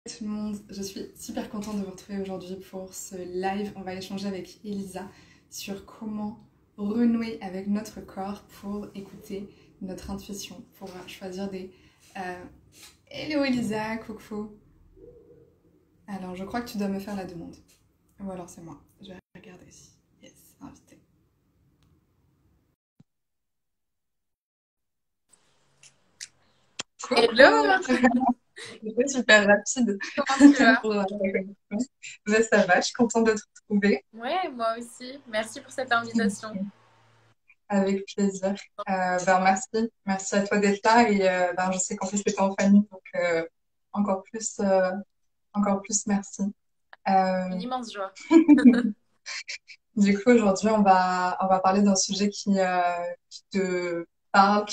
Tout le monde, je suis super contente de vous retrouver aujourd'hui pour ce live. On va échanger avec Elisa sur comment renouer avec notre corps pour écouter notre intuition, pour choisir des... Hello Elisa, coucou. Alors, je crois que tu dois me faire la demande. Ou alors c'est moi. Je vais regarder ici. Yes, invité. Hello, Coucou. C'était super rapide. comment tu vas? pour la connexion. Mais ça va, je suis contente de te retrouver. Ouais, moi aussi. Merci pour cette invitation. Avec plaisir. Merci à toi d'être là et je sais qu'en plus t'es pas en famille, donc encore plus, euh, encore plus merci. Une Euh, immense joie. du coup aujourd'hui on va parler d'un sujet qui te parle, que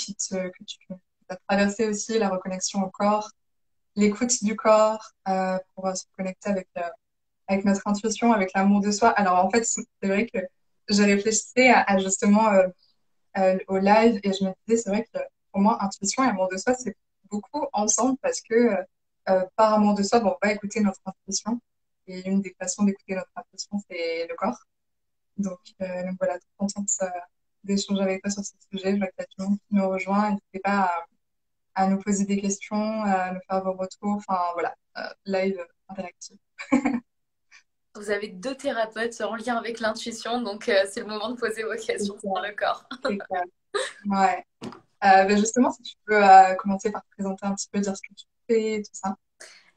tu as traversé aussi, la reconnexion au corps, l'écoute du corps pour se connecter avec notre intuition, avec l'amour de soi. Alors en fait c'est vrai que j'ai réfléchi à justement au live et je me disais, c'est vrai que pour moi, intuition et amour de soi, c'est beaucoup ensemble parce que par amour de soi, bon, on va écouter notre intuition et une des façons d'écouter notre intuition, c'est le corps. Donc voilà, trop contente d'échanger avec toi sur ce sujet. Je vois qu'il y a tout le monde qui nous rejoint. N'hésitez pas à nous poser des questions, à nous faire vos retours. Enfin voilà, live interactif. Vous avez deux thérapeutes en lien avec l'intuition, donc c'est le moment de poser vos C'est questions clair, sur le corps. c'est clair. Ouais. Justement, si tu peux commencer par te présenter un petit peu, dire ce que tu fais, tout ça.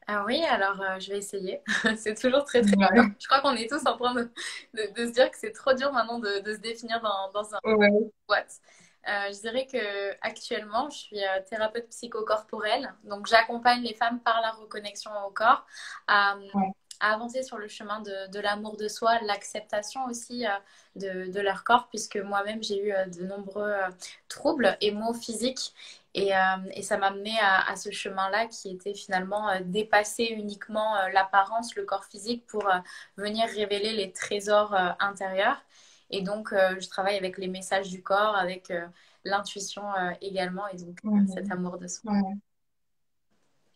Ah oui, alors je vais essayer. C'est toujours très très dur. Ouais. Je crois qu'on est tous en train de se dire que c'est trop dur maintenant de se définir dans un Ouais. boîte. Je dirais que actuellement, je suis thérapeute psychocorporelle, donc j'accompagne les femmes par la reconnexion au corps Ouais. à avancer sur le chemin de l'amour de soi, l'acceptation aussi de leur corps, puisque moi-même j'ai eu de nombreux troubles émo physiques et ça m'a amené à ce chemin-là qui était finalement dépasser uniquement l'apparence, le corps physique pour venir révéler les trésors intérieurs. Et donc, je travaille avec les messages du corps, avec l'intuition également, et donc cet Ouais. amour de soi. Ouais.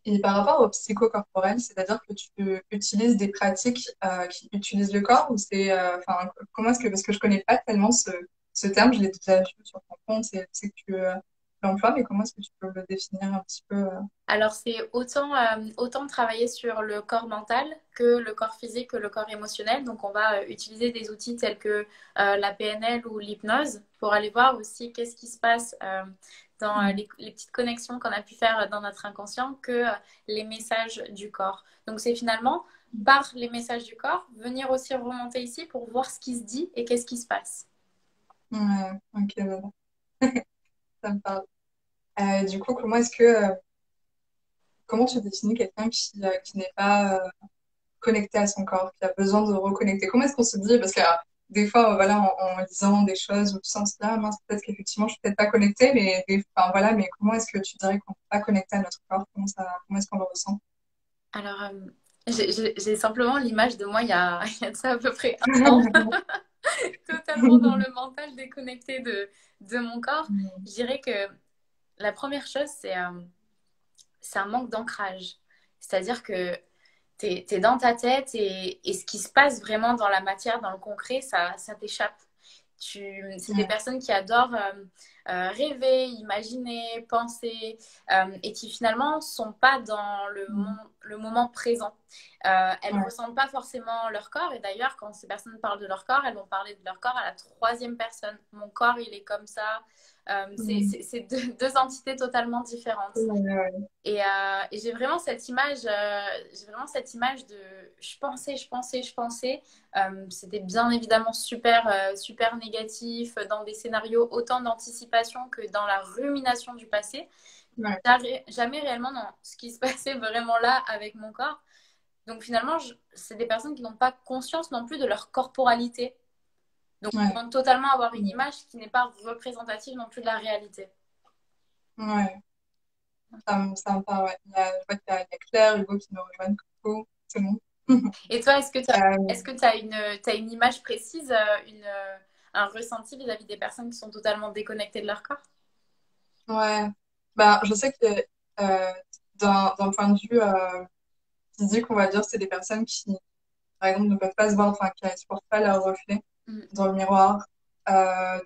Et par rapport au psychocorporel, c'est-à-dire que tu utilises des pratiques qui utilisent le corps ou enfin, comment est-ce que, parce que je connais pas tellement ce terme, je l'ai déjà vu sur ton compte et je sais que tu l'emploies, mais comment est-ce que tu peux le définir un petit peu Alors, c'est autant travailler sur le corps mental que le corps physique, que le corps émotionnel. Donc, on va utiliser des outils tels que la PNL ou l'hypnose pour aller voir aussi qu'est-ce qui se passe dans les petites connexions qu'on a pu faire dans notre inconscient que les messages du corps. Donc, c'est finalement par les messages du corps, venir aussi remonter ici pour voir ce qui se dit et qu'est-ce qui se passe. Ouais, ok, voilà. Ça me parle. Du coup, comment tu définis quelqu'un qui n'est pas connecté à son corps, qui a besoin de reconnecter. Comment est-ce qu'on se dit? Parce que des fois, voilà, en lisant des choses ou tout ça, on se dit, ah mince, peut-être qu'effectivement, je suis peut-être pas connectée, enfin, voilà, mais comment est-ce que tu dirais qu'on n'est pas connecté à notre corps? Comment est-ce qu'on le ressent? Alors, j'ai simplement l'image de moi il y a de ça à peu près un an. Totalement dans le mental déconnecté de mon corps. Je dirais que la première chose, c'est un manque d'ancrage. C'est-à-dire que tu es dans ta tête et ce qui se passe vraiment dans la matière, dans le concret, ça t'échappe. C'est des Ouais, personnes qui adorent rêver, imaginer, penser et qui finalement sont pas dans le moment présent. Elles ne ouais, ressentent pas forcément leur corps et d'ailleurs quand ces personnes parlent de leur corps, elles vont parler de leur corps à la troisième personne. Mon corps, il est comme ça. C'est deux entités totalement différentes. ouais, Et j'ai vraiment cette image de je pensais. C'était bien évidemment super négatif dans des scénarios autant d'anticipation que dans la rumination du passé. ouais, Jamais réellement dans ce qui se passait vraiment là avec mon corps. Donc finalement, c'est des personnes qui n'ont pas conscience non plus de leur corporalité. Donc ouais, ils vont totalement avoir une ouais, image qui n'est pas représentative non plus de la réalité. ouais. Ça me parle, ouais. Je vois qu'il y a Claire, Hugo qui nous rejoignent. Coucou, c'est bon. Et toi, Euh, est-ce que tu as t'as une image précise, un ressenti vis-à-vis des personnes qui sont totalement déconnectées de leur corps? ouais. Je sais que euh, d'un point de vue physique, on va dire, c'est des personnes qui, par exemple, ne peuvent pas se voir, enfin, qui ne supportent pas leur reflet Mm. dans le miroir,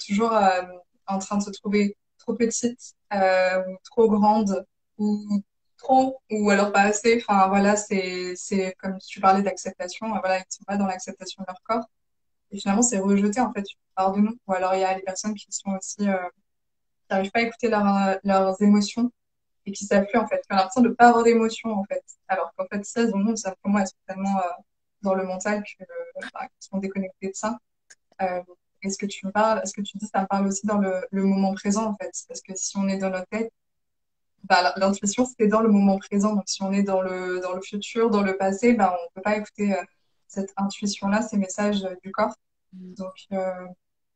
toujours en train de se trouver trop petite, ou trop grande, ou trop, ou alors pas assez. Enfin, voilà, c'est comme tu parlais d'acceptation, voilà, ils sont pas dans l'acceptation de leur corps. Et finalement, c'est rejeté, en fait, une part de nous. Ou alors, il y a les personnes qui sont aussi, qui n'arrivent pas à écouter leurs émotions et qui savent plus, en fait, qui ont l'impression de pas avoir d'émotions, en fait. Alors qu'en fait, si elles en ont, simplement, elles sont tellement dans le mental qu'elles sont déconnectées de ça. Euh, est-ce que tu me parles, est-ce que tu dis, ça me parle aussi dans le moment présent, en fait? Parce que si on est dans notre tête, bah, l'intuition, c'est dans le moment présent. Donc, si on est dans le futur, dans le passé, bah, on peut pas écouter cette intuition-là, ces messages du corps. Donc,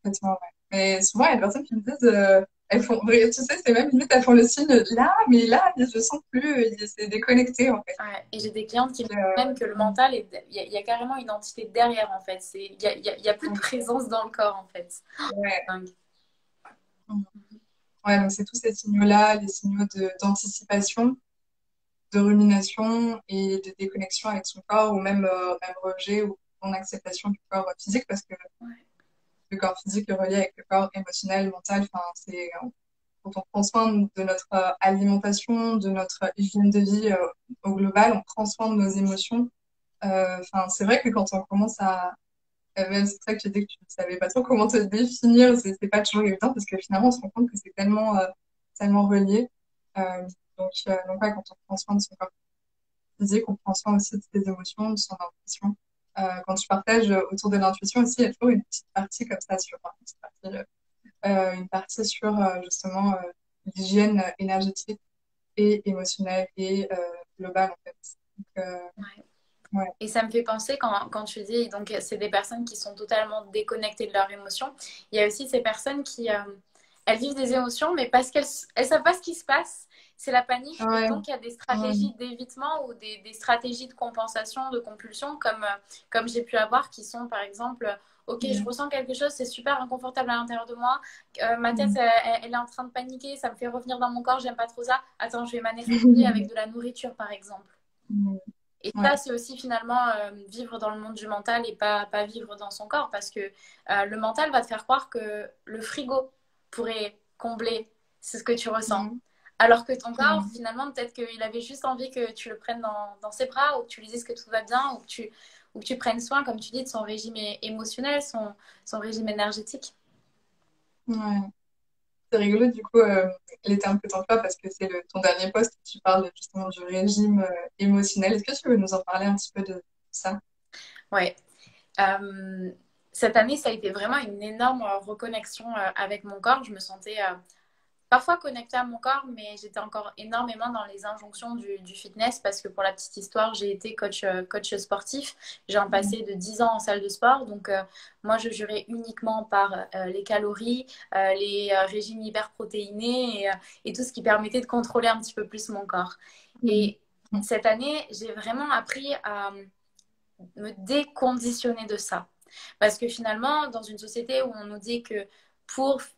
effectivement, ouais. Mais souvent, il y a des personnes qui me disent, elles font, tu sais, c'est même limite, elles font le signe là, mais là, je sens plus, c'est déconnecté, en fait. Ouais. Et j'ai des clientes qui me Donc, disent même que le mental, il y a carrément une entité derrière, en fait. Il y a plus de ouais. présence dans le corps, en fait. Ouais. Dingue. Ouais, donc c'est tous ces signaux-là, les signaux d'anticipation, de rumination et de déconnexion avec son corps, ou même rejet ou non-acceptation du corps physique, parce que Ouais. le corps physique est relié avec le corps émotionnel, mental. Enfin, quand on prend soin de notre alimentation, de notre hygiène de vie au global, on prend soin de nos émotions. Enfin, c'est vrai que quand on commence même c'est pour ça que tu dis que tu ne savais pas trop comment te définir, c'est pas toujours évident parce que finalement on se rend compte que c'est tellement relié. Euh, donc ouais, quand on prend soin de son corps physique, on prend soin aussi de ses émotions, de son intuition. Quand tu partages autour de l'intuition aussi, il y a toujours une petite partie comme ça sur une partie sur justement l'hygiène énergétique et émotionnelle et globale en fait. Donc, Ouais. ouais. Et ça me fait penser quand tu dis, donc c'est des personnes qui sont totalement déconnectées de leurs émotions. Il y a aussi ces personnes qui, elles vivent des émotions, mais parce qu'elles elles savent pas ce qui se passe, c'est la panique. Et Ouais. donc il y a des Ouais. stratégies d'évitement ou des stratégies de compensation, de compulsion, comme j'ai pu avoir, qui sont par exemple, ok, je Mm. ressens quelque chose, c'est super inconfortable à l'intérieur de moi, ma tête, Mm. elle est en train de paniquer, ça me fait revenir dans mon corps, j'aime pas trop ça. Attends, je vais m'anesthésier avec de la nourriture, par exemple. Mm. Et ça, Ouais. c'est aussi finalement vivre dans le monde du mental et pas vivre dans son corps parce que le mental va te faire croire que le frigo pourrait combler ce que tu ressens. Mm. Alors que ton corps, Mm. finalement, peut-être qu'il avait juste envie que tu le prennes dans ses bras ou que tu lui dises que tout va bien ou que tu prennes soin, comme tu dis, de son régime émotionnel, son régime énergétique. Ouais. C'est rigolo, du coup, les termes que tu emploies, parce que c'est ton dernier post où tu parles justement du régime émotionnel. Est-ce que tu veux nous en parler un petit peu de ça? Ouais. Euh, Cette année, ça a été vraiment une énorme reconnexion avec mon corps. Je me sentais parfois connectée à mon corps, mais j'étais encore énormément dans les injonctions du fitness parce que pour la petite histoire, j'ai été coach sportif. J'ai un Mm. passé de 10 ans en salle de sport. Donc, moi, je jurais uniquement par les calories, les régimes hyperprotéinés et tout ce qui permettait de contrôler un petit peu plus mon corps. Mm. Et cette année, j'ai vraiment appris à me déconditionner de ça. Parce que finalement, dans une société où on nous dit que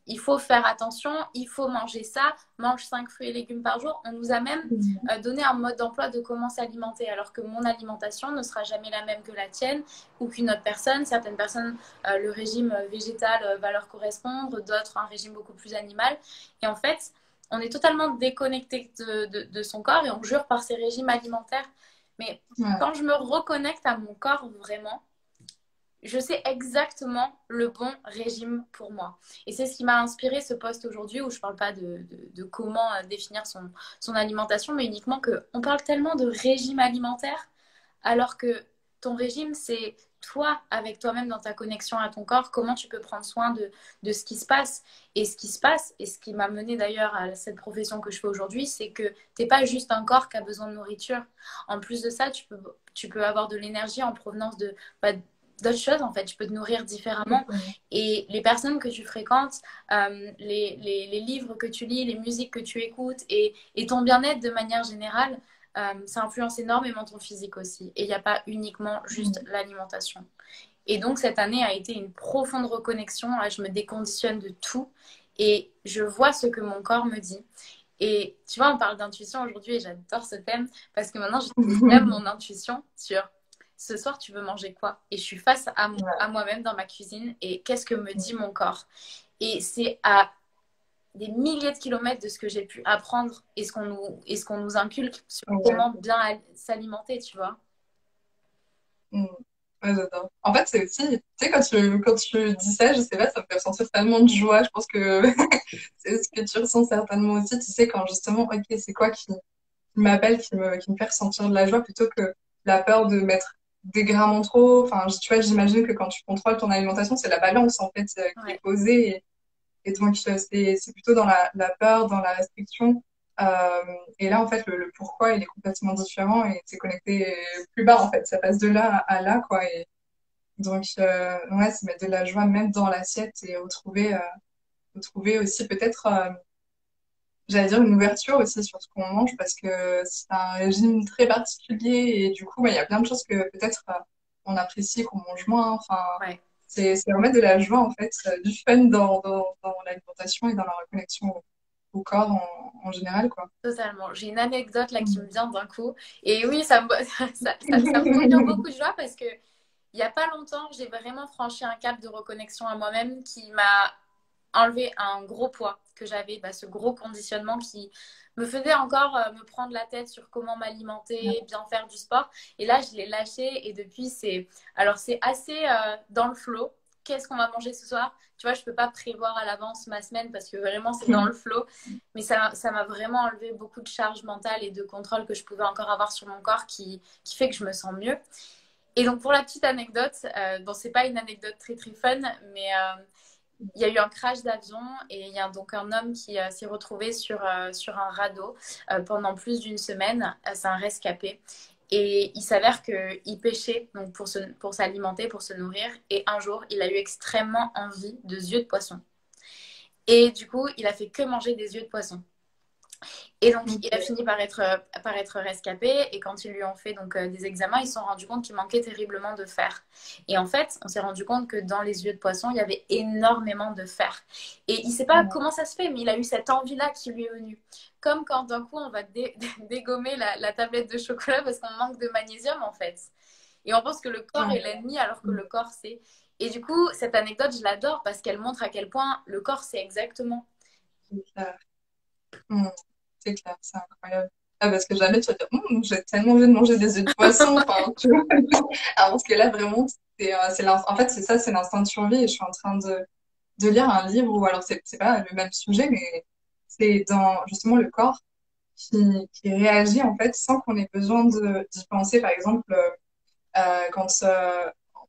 il faut faire attention, il faut manger ça, mange 5 fruits et légumes par jour, on nous a même Mm. donné un mode d'emploi de comment s'alimenter, alors que mon alimentation ne sera jamais la même que la tienne ou qu'une autre personne. Certaines personnes, le régime végétal va leur correspondre, d'autres un régime beaucoup plus animal. Et en fait, on est totalement déconnecté de son corps et on jure par ces régimes alimentaires. Mais Ouais. quand je me reconnecte à mon corps vraiment, je sais exactement le bon régime pour moi. Et c'est ce qui m'a inspiré ce post aujourd'hui où je ne parle pas de comment définir son alimentation, mais uniquement qu'on parle tellement de régime alimentaire, alors que ton régime, c'est toi avec toi-même dans ta connexion à ton corps, comment tu peux prendre soin de ce qui se passe. Et ce qui se passe, et ce qui m'a mené d'ailleurs à cette profession que je fais aujourd'hui, c'est que tu n'es pas juste un corps qui a besoin de nourriture. En plus de ça, tu peux avoir de l'énergie en provenance bah, d'autres choses. En fait, tu peux te nourrir différemment. Exactement. Et les personnes que tu fréquentes, les livres que tu lis, les musiques que tu écoutes et ton bien-être de manière générale, ça influence énormément ton physique aussi. Et il n'y a pas uniquement juste Mm. l'alimentation. Et donc, cette année a été une profonde reconnexion. Je me déconditionne de tout et je vois ce que mon corps me dit. Et tu vois, on parle d'intuition aujourd'hui et j'adore ce thème parce que maintenant, j'utilise même mon intuition sur ce soir, tu veux manger quoi? Et je suis face à Ouais. moi-même dans ma cuisine et qu'est-ce que me dit mon corps? Et c'est à des milliers de kilomètres de ce que j'ai pu apprendre et ce qu'on nous inculque sur Ouais. comment bien s'alimenter, tu vois. Mm. Ouais, j'adore. En fait, c'est aussi, tu sais, quand tu dis ça, je sais pas, ça me fait ressentir tellement de joie. Je pense que c'est ce que tu ressens certainement aussi. Tu sais, quand justement, ok, c'est quoi qui m'appelle, qui me fait ressentir de la joie plutôt que la peur de mettre des grammes en trop. Enfin, tu vois, j'imagine que quand tu contrôles ton alimentation, c'est la balance, en fait, qui est Ouais, posée. Et donc, c'est plutôt dans la peur, dans la restriction. Euh, et là, en fait, le pourquoi, il est complètement différent et c'est connecté plus bas, en fait. Ça passe de là à là, quoi. Et donc, ouais, c'est mettre de la joie même dans l'assiette et retrouver aussi peut-être, j'allais dire une ouverture aussi sur ce qu'on mange parce que c'est un régime très particulier et du coup, ouais, il y a plein de choses que peut-être on apprécie, qu'on mange moins. Enfin, ouais. c'est remettre de la joie, en fait, du fun dans l'alimentation et dans la reconnexion au corps en général, quoi. Totalement. J'ai une anecdote là qui me Mm. vient d'un coup. Et oui, ça me procure beaucoup de joie parce que il n'y a pas longtemps, j'ai vraiment franchi un cap de reconnexion à moi-même qui m'a enlevé un gros poids que j'avais, bah, ce gros conditionnement qui me faisait encore me prendre la tête sur comment m'alimenter, bien faire du sport. Et là, je l'ai lâché et depuis, c'est assez dans le flow. Qu'est-ce qu'on va manger ce soir? Tu vois, je peux pas prévoir à l'avance ma semaine parce que vraiment, c'est dans le flow. Mais ça m'a vraiment enlevé beaucoup de charge mentale et de contrôle que je pouvais encore avoir sur mon corps qui fait que je me sens mieux. Et donc, pour la petite anecdote, bon, c'est pas une anecdote très très fun, mais il y a eu un crash d'avion et il y a donc un homme qui s'est retrouvé sur un radeau pendant plus d'une semaine. C'est un rescapé. Et il s'avère qu'il pêchait donc pour s'alimenter, pour se nourrir. Et un jour, il a eu extrêmement envie de yeux de poisson. Et du coup, il a fait que manger des yeux de poisson. Et donc, il a Ok. fini par être rescapé. Et quand ils lui ont fait donc, des examens, ils se sont rendus compte qu'il manquait terriblement de fer. Et en fait, on s'est rendu compte que dans les yeux de poisson, il y avait énormément de fer. Et il ne sait pas Ouais. comment ça se fait, mais il a eu cette envie-là qui lui est venue. Comme quand d'un coup, on va dégommer la tablette de chocolat parce qu'on manque de magnésium, en fait. Et on pense que le corps est Ouais. l'ennemi alors que le corps c'est. Et du coup, cette anecdote, je l'adore parce qu'elle montre à quel point le corps c'est exactement. C'est clair. Mm. C'est clair, c'est incroyable. Ah, parce que jamais tu vas dire, j'ai tellement envie de manger des œufs de poisson. Enfin, tu vois. Alors, parce que là, vraiment, en fait, c'est ça, c'est l'instinct de survie. Et je suis en train de lire un livre où, alors, c'est pas le même sujet, mais c'est dans, justement, le corps qui réagit, en fait, sans qu'on ait besoin d'y penser. Par exemple, quand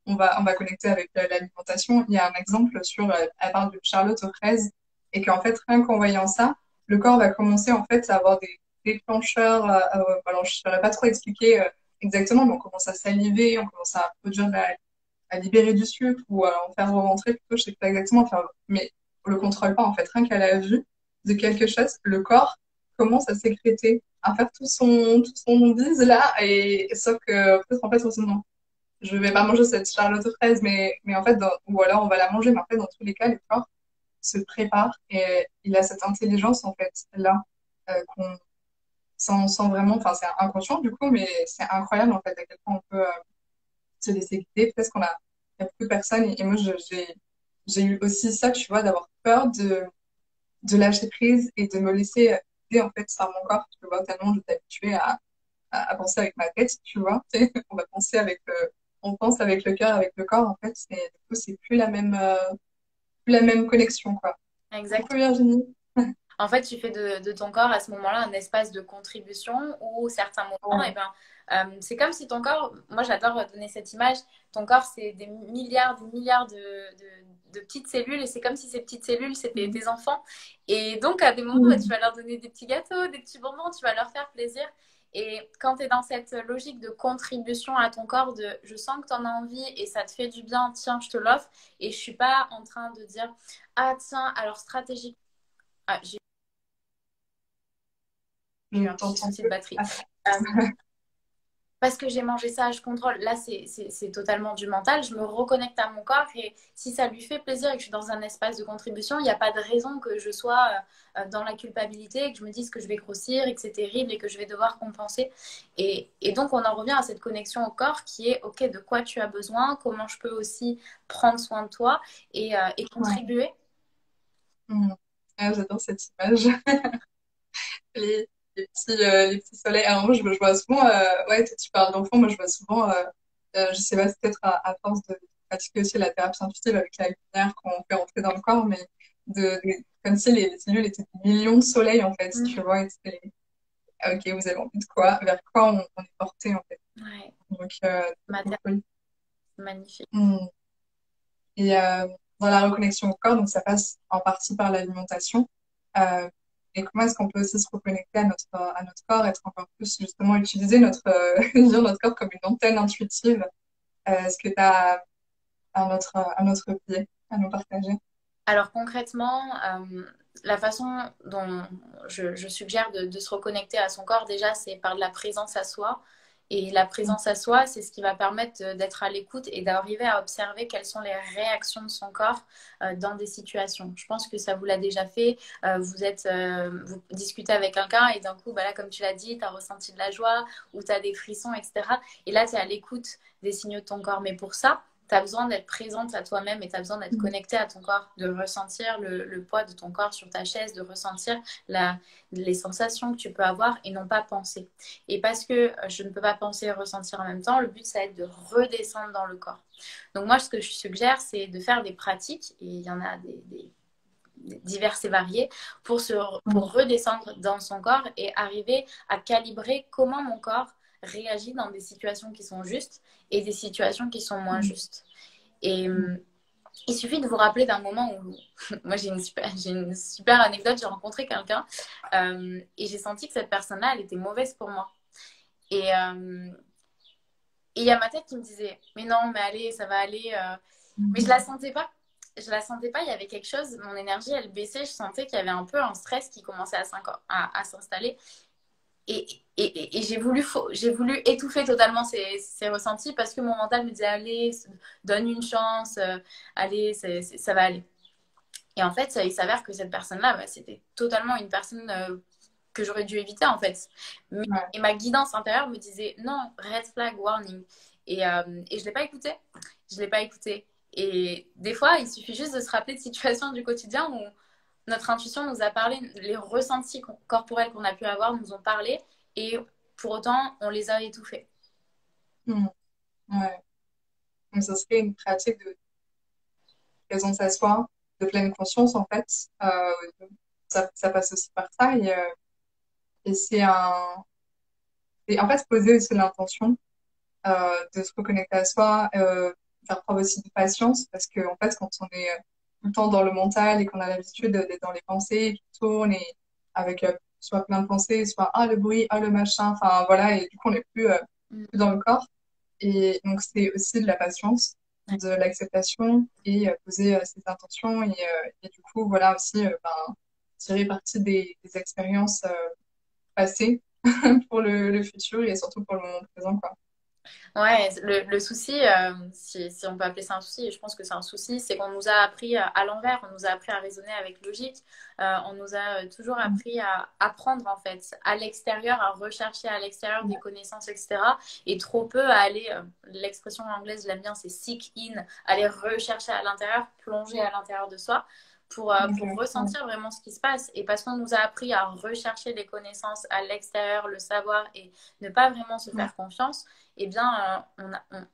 on va connecter avec l'alimentation, il y a un exemple sur, elle parle de Charlotte aux fraises, et qu'en fait, rien qu'en voyant ça, le corps va commencer en fait à avoir des déclencheurs. Alors, je ne saurais pas trop expliquer exactement, mais on commence à saliver, on commence à produire à libérer du sucre ou à en faire rentrer plutôt, je sais pas exactement, enfin, mais on le contrôle pas en fait. Rien qu'à la vue de quelque chose, le corps commence à sécréter, à faire tout son bise là, et sauf que peut-être en fait on se dit non, je vais pas manger cette charlotte aux fraises, mais en fait, ou alors on va la manger, mais en fait dans tous les cas, le corps se prépare et il a cette intelligence en fait là qu'on sans vraiment, enfin c'est inconscient du coup, mais c'est incroyable en fait à quel point on peut se laisser guider. Peut-être il y a beaucoup de personnes, et moi j'ai eu aussi ça, tu vois, d'avoir peur de lâcher prise et de me laisser guider en fait par mon corps, tu vois, tellement je suis habituée à penser avec ma tête, tu vois. On va penser on pense avec le cœur, avec le corps, en fait, du coup, c'est plus la même connexion, quoi. Coucou Exactement. Virginie. En fait, tu fais de ton corps à ce moment-là un espace de contribution où certains moments, eh Ouais. ben, c'est comme si ton corps, moi j'adore donner cette image, ton corps c'est des milliards de petites cellules et c'est comme si ces petites cellules c'était tes enfants. Et donc à des moments, bah, tu vas leur donner des petits gâteaux, des petits bonbons, tu vas leur faire plaisir. Et quand tu es dans cette logique de contribution à ton corps, de je sens que tu en as envie et ça te fait du bien, tiens, je te l'offre. Et je suis pas en train de dire, ah tiens, alors stratégique. Ah, j'ai eu un petit T'entends souci de peu. batterie. Ah, Euh, parce que j'ai mangé ça, je contrôle. Là, c'est totalement du mental. Je me reconnecte à mon corps et si ça lui fait plaisir et que je suis dans un espace de contribution, il n'y a pas de raison que je sois dans la culpabilité et que je me dise que je vais grossir et que c'est terrible et que je vais devoir compenser. Et donc, on en revient à cette connexion au corps qui est, OK, de quoi tu as besoin, comment je peux aussi prendre soin de toi et Ouais. contribuer. Mm. Ah, j'adore cette image. Les, les petits soleils. Alors moi, je vois souvent, ouais, toi, tu parles d'enfants, moi je vois souvent, je sais pas, c'est peut-être à force de pratiquer aussi la thérapie intuitive avec la lumière qu'on fait rentrer dans le corps, mais comme si les cellules étaient des millions de soleils en fait, Mm. tu vois, et c'était, ah, ok, vous avez envie de quoi, vers quoi on est porté en fait. Ouais, Donc, c'est trop matin, cool. magnifique. Mm. Et dans la reconnexion au corps, donc ça passe en partie par l'alimentation. Euh, et comment est-ce qu'on peut aussi se reconnecter à notre corps, être encore plus justement utiliser notre, dire notre corps comme une antenne intuitive. Est-ce que tu as un autre pied à nous partager? Alors concrètement, la façon dont je suggère de se reconnecter à son corps, déjà, c'est par de la présence à soi. Et la présence à soi, c'est ce qui va permettre d'être à l'écoute et d'arriver à observer quelles sont les réactions de son corps dans des situations. Je pense que ça vous l'a déjà fait. Vous discutez avec quelqu'un et d'un coup, bah là, comme tu l'as dit, tu as ressenti de la joie ou tu as des frissons, etc. Et là, tu es à l'écoute des signaux de ton corps. Mais pour ça, tu as besoin d'être présente à toi-même et tu as besoin d'être connecté à ton corps, de ressentir le poids de ton corps sur ta chaise, de ressentir les sensations que tu peux avoir et non pas penser. Et parce que je ne peux pas penser et ressentir en même temps, le but, ça va être de redescendre dans le corps. Donc moi, ce que je suggère, c'est de faire des pratiques, et il y en a diverses et variées, pour redescendre dans son corps et arriver à calibrer comment mon corps réagit dans des situations qui sont justes et des situations qui sont moins justes. Et il suffit de vous rappeler d'un moment où, moi j'ai une super anecdote, j'ai rencontré quelqu'un et j'ai senti que cette personne-là, elle était mauvaise pour moi. Et il y a ma tête qui me disait, mais non, mais allez, ça va aller. Mais je la sentais pas. Je la sentais pas, il y avait quelque chose, mon énergie, elle baissait, je sentais qu'il y avait un peu un stress qui commençait à s'installer. Et j'ai voulu étouffer totalement ces ressentis parce que mon mental me disait, allez, donne une chance, allez, ça va aller. Et en fait, il s'avère que cette personne-là, bah, c'était totalement une personne que j'aurais dû éviter, en fait. Ouais. Et ma guidance intérieure me disait, non, red flag, warning. Et je ne l'ai pas écouté. Je l'ai pas écouté. Et des fois, il suffit juste de se rappeler de situations du quotidien où notre intuition nous a parlé, les ressentis corporels qu'on a pu avoir nous ont parlé, et pour autant, on les a étouffés. Mm. Ouais. Donc, ce serait une pratique de présence à soi, de pleine conscience, en fait. Ça passe aussi par ça. Et c'est en fait poser aussi l'intention de se reconnecter à soi, faire preuve aussi de patience, parce que en fait, quand on est tout le temps dans le mental et qu'on a l'habitude d'être dans les pensées qui tournent et avec soit plein de pensées, soit ah le bruit, ah le machin, enfin voilà, et du coup on n'est plus, plus dans le corps. Et donc c'est aussi de la patience, de l'acceptation et poser ses intentions et du coup voilà aussi ben, tirer parti des expériences passées pour le futur et surtout pour le moment présent quoi. Ouais, le souci, si on peut appeler ça un souci, et je pense que c'est un souci, c'est qu'on nous a appris à l'envers, on nous a appris à raisonner avec logique, on nous a toujours appris à apprendre en fait, à l'extérieur, à rechercher à l'extérieur des connaissances, etc. Et trop peu à aller, l'expression anglaise, je l'aime bien, c'est seek in, aller rechercher à l'intérieur, plonger à l'intérieur de soi. Pour Ouais. ressentir vraiment ce qui se passe. Et parce qu'on nous a appris à rechercher des connaissances à l'extérieur, le savoir et ne pas vraiment se faire confiance, eh bien,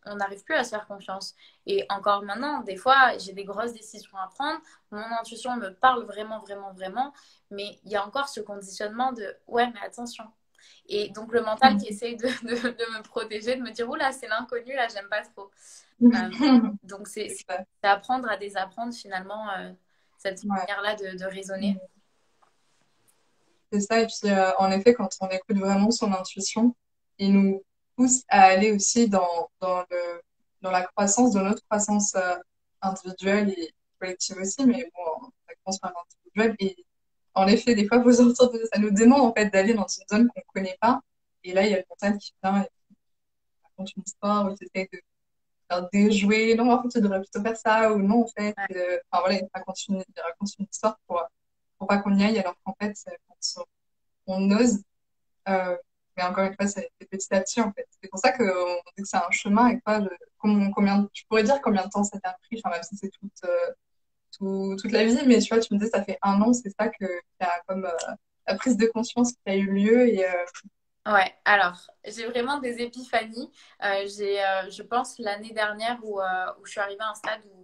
on n'arrive plus à se faire confiance. Et encore maintenant, des fois, j'ai des grosses décisions à prendre. Mon intuition me parle vraiment, vraiment, vraiment. Mais il y a encore ce conditionnement de ouais, mais attention. Et donc, le mental qui essaye de me protéger, de me dire oula, c'est l'inconnu, là, j'aime pas trop. Euh, donc, C'est ça. c'est apprendre à désapprendre finalement cette Ouais. manière-là de raisonner. C'est ça. Et puis, en effet, quand on écoute vraiment son intuition, il nous pousse à aller aussi dans la croissance, dans notre croissance individuelle et collective aussi, mais bon, la croissance par individuelle. Et en effet, des fois, ça nous demande en fait d'aller dans une zone qu'on ne connaît pas. Et là, il y a le mental qui vient. raconte une histoire, ou tu essaies de faire déjouer, non, en fait, tu devrais plutôt faire ça, ou non, en fait, Ouais. enfin voilà, il raconte une histoire pour pas qu'on y aille, alors qu'en fait, quand on ose, euh, mais encore une fois, c'est petit à petit, en fait. C'est pour ça qu'on dit que c'est un chemin et pas combien, tu pourrais dire combien de temps ça t'a pris, enfin, même si c'est toute la vie, mais tu vois, tu me dis, ça fait 1 an, c'est ça qui a comme la prise de conscience qui a eu lieu et Ouais, alors j'ai vraiment des épiphanies. Je pense, l'année dernière où je suis arrivée à un stade où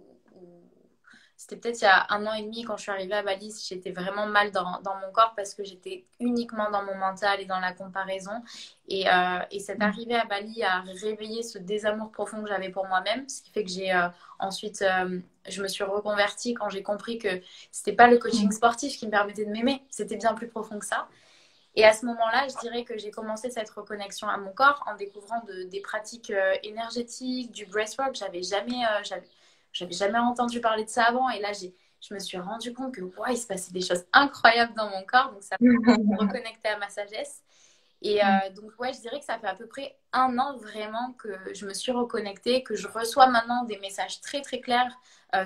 c'était peut-être il y a 1 an et demi quand je suis arrivée à Bali, j'étais vraiment mal dans mon corps parce que j'étais uniquement dans mon mental et dans la comparaison. Et cette arrivée à Bali a réveillé ce désamour profond que j'avais pour moi-même, ce qui fait que ensuite, je me suis reconvertie quand j'ai compris que c'était pas le coaching sportif qui me permettait de m'aimer, c'était bien plus profond que ça. Et à ce moment-là, je dirais que j'ai commencé cette reconnexion à mon corps en découvrant des pratiques énergétiques, du breathwork. J'avais jamais entendu parler de ça avant. Et là, je me suis rendu compte que wow, il se passait des choses incroyables dans mon corps. Donc, ça m'a reconnecté à ma sagesse. Et donc, ouais, je dirais que ça fait à peu près 1 an vraiment que je me suis reconnectée, que je reçois maintenant des messages très, très clairs,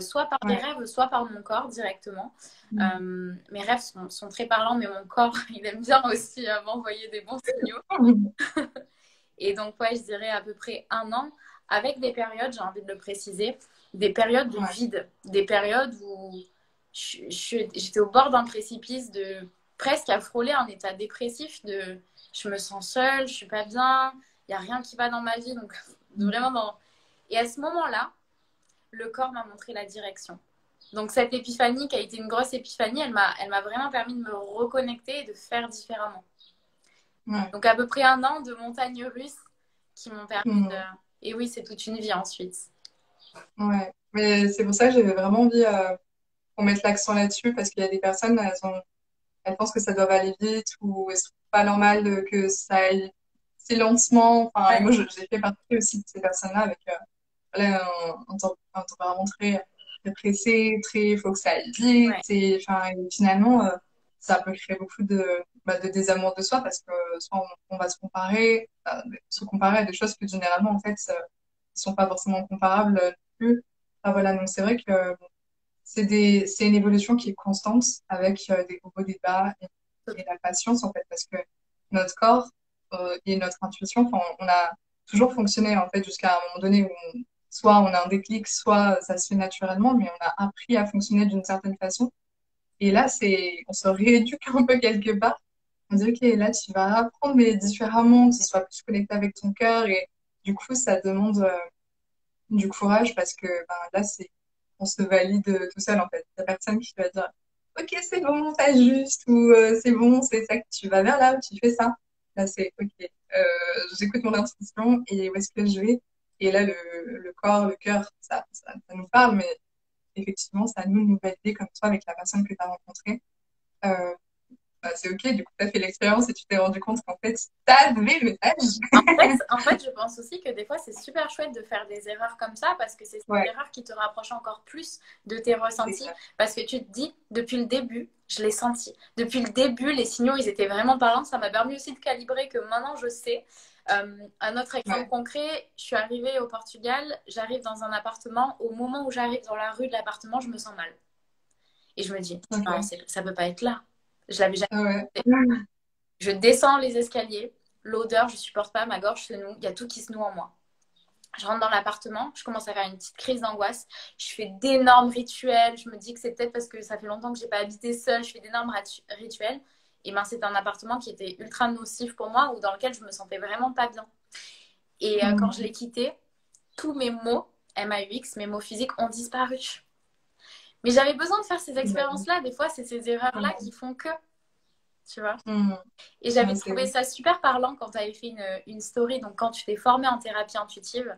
soit par des ouais. rêves, soit par mon corps directement. Mes rêves sont très parlants, mais mon corps, il aime bien aussi m'envoyer des bons signaux. Et donc, ouais, je dirais à peu près 1 an, avec des périodes, j'ai envie de le préciser, des périodes de Ouais. vide, des périodes où j'étais au bord d'un précipice, de presque à frôler un état dépressif, de je me sens seule, je suis pas bien, il n'y a rien qui va dans ma vie. Donc, vraiment Et à ce moment-là, le corps m'a montré la direction. Donc cette épiphanie qui a été une grosse épiphanie, elle m'a vraiment permis de me reconnecter et de faire différemment. Ouais. Donc à peu près 1 an de montagnes russes qui m'ont permis de... Mm. Et oui, c'est toute une vie ensuite. Ouais. Mais c'est pour ça que j'avais vraiment envie qu'on mette l'accent là-dessus parce qu'il y a des personnes, elles pensent que ça doit aller vite ou elles trouvent pas normal que ça aille si lentement. Enfin, et Ouais, moi, j'ai fait partie aussi de ces personnes-là avec voilà, un tempérament très pressé, il faut que ça aille vite. ouais, Et, enfin, et finalement, ça peut créer beaucoup de désamour de soi parce que soit on va se comparer à des choses que généralement, en fait, sont pas forcément comparables non plus. Enfin, voilà, donc c'est vrai que c'est une évolution qui est constante avec des hauts, des bas et la patience en fait parce que notre corps et notre intuition, enfin, on a toujours fonctionné en fait jusqu'à un moment donné où soit on a un déclic, soit ça se fait naturellement, mais on a appris à fonctionner d'une certaine façon. Et là, on se rééduque un peu quelque part. On dit, OK, là, tu vas apprendre, mais différemment, que ce soit plus connecté avec ton cœur. Et du coup, ça demande du courage parce que ben, là, on se valide tout seul en fait. Il n'y a personne qui va dire ok, c'est bon, t'ajustes ou c'est bon, c'est ça que tu vas vers là, tu fais ça. Là, c'est ok, j'écoute mon intuition et où est-ce que je vais. Et là, le corps, le cœur, ça nous parle, mais effectivement, ça nous valider comme toi avec la personne que tu as rencontrée. Euh, bah, c'est ok, du coup, tu as fait l'expérience et tu t'es rendu compte qu'en fait, tu avais le message. en fait, je pense aussi que des fois, c'est super chouette de faire des erreurs comme ça parce que c'est ces Ouais, erreurs qui te rapprochent encore plus de tes c'est ressentis. clair. Parce que tu te dis, depuis le début, je l'ai senti. Depuis le début, les signaux, ils étaient vraiment parlants. Ça m'a permis aussi de calibrer que maintenant, je sais. Un autre exemple Ouais, concret, je suis arrivée au Portugal, j'arrive dans un appartement. Au moment où j'arrive dans la rue de l'appartement, je me sens mal. Et je me dis, non, ok. ça peut pas être là. Je l'avais jamais Ah ouais. fait. Je descends les escaliers, l'odeur, je supporte pas, ma gorge se noue, il y a tout qui se noue en moi. Je rentre dans l'appartement, je commence à faire une petite crise d'angoisse. Je fais d'énormes rituels. Je me dis que c'est peut-être parce que ça fait longtemps que j'ai pas habité seule. Je fais d'énormes rituels. Et ben, c'est un appartement qui était ultra nocif pour moi ou dans lequel je me sentais vraiment pas bien. Et quand je Mm. l'ai quitté, tous mes mots, MAUX, mes mots physiques, ont disparu. Mais j'avais besoin de faire ces expériences-là. Des fois, c'est ces erreurs-là qui font que, tu vois. Mm. Et Ouais, j'avais c'est trouvé ouf. ça super parlant quand tu avais fait une story, donc quand tu t'es formée en thérapie intuitive,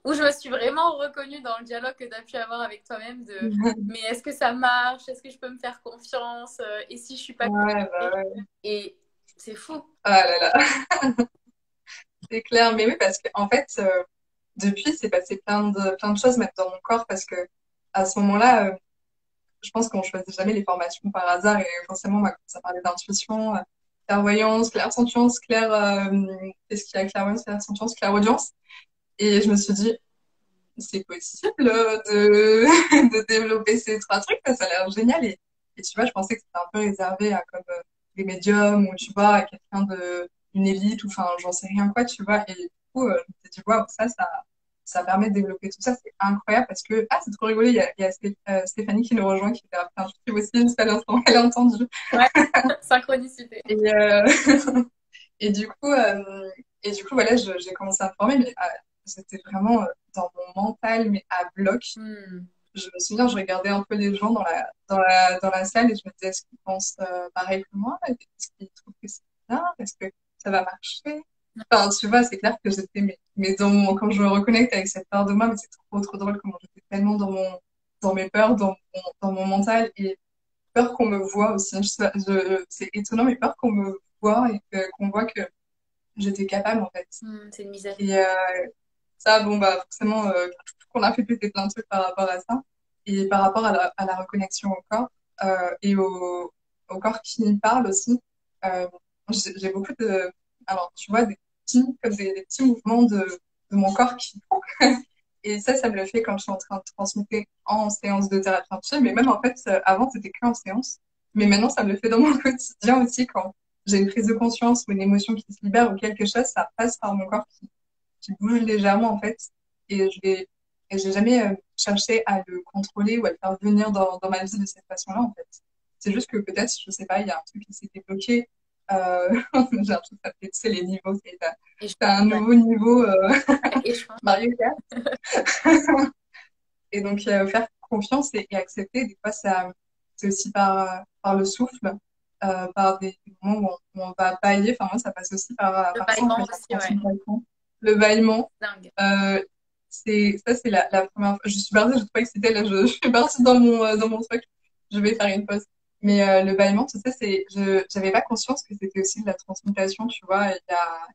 où je me suis vraiment reconnue dans le dialogue que tu as pu avoir avec toi-même de mais est-ce que ça marche? Est-ce que je peux me faire confiance? Et si je suis pas Ouais, bah connectée? ouais. Et c'est fou. Ah là là, c'est clair. Mais oui, parce que en fait, depuis, c'est passé plein de choses même dans mon corps parce que à ce moment-là, je pense qu'on choisit jamais les formations par hasard et forcément, moi, quand ça parlait d'intuition, clairvoyance, clairsentience, qu'est-ce qu'il y a, clairvoyance, clairsentience, clairaudience. Et je me suis dit, c'est possible de développer ces trois trucs, ça a l'air génial. Et tu vois, je pensais que c'était un peu réservé à comme les médiums ou tu vois, à quelqu'un une élite ou enfin, j'en sais rien quoi, tu vois. Et du coup, je me suis dit, waouh, ça permet de développer tout ça, c'est incroyable parce que, ah, c'est trop rigolo, il y a Stéphanie qui nous rejoint, qui fait un intuitive aussi, une seule instant, elle a entendu. Ouais, synchronicité. Et, et du coup, voilà, j'ai commencé à me former, mais j'étais vraiment dans mon mental, mais à bloc. Hmm. Je me souviens, je regardais un peu les gens dans la salle et je me disais, est-ce qu'ils pensent pareil que moi? Est-ce qu'ils trouvent que c'est bien? Est-ce que ça va marcher? Enfin, tu vois, c'est clair que j'étais, mais quand je me reconnecte avec cette part de moi, mais c'est trop, trop drôle comment j'étais tellement dans mes peurs, dans mon mental et peur qu'on me voit aussi. C'est étonnant, mais peur qu'on me voit et qu'on voit que j'étais capable, en fait. Hmm, c'est une misère. Et ça, bon, bah, forcément, qu'on a fait péter plein de trucs par rapport à ça. Et par rapport à la reconnexion au corps et au corps qui me parle aussi. Euh, j'ai beaucoup de... Alors, tu vois, des petits mouvements de mon corps qui font. Et ça me le fait quand je suis en train de transmettre en séance de thérapie intuitive. Mais même en fait, avant, c'était que en séance. Mais maintenant, ça me le fait dans mon quotidien aussi quand j'ai une prise de conscience ou une émotion qui se libère ou quelque chose, ça passe par mon corps qui bouge légèrement en fait. Et j'ai jamais cherché à le contrôler ou à le faire venir dans ma vie de cette façon-là en fait. C'est juste que peut-être, je sais pas, il y a un truc qui s'est débloqué. J'ai un truc, ça fait, tu sais, les niveaux, Et je, t'as un ouais. nouveau niveau Et je pense. Mario Kart. Et donc, faire confiance et accepter, des fois, c'est aussi par le souffle, par des moments où on va bailler. Enfin, moi, ça passe aussi Le par ça, en bâillement fait, la aussi, ouais. transmutation. Le bâillement, Dingue. c'est la première fois. Je suis partie, je trouvais que c'était là, je suis partie dans mon truc. Je vais faire une pause. Mais le bâillement, tout ça, j'avais pas conscience que c'était aussi de la transmutation, tu vois, il y a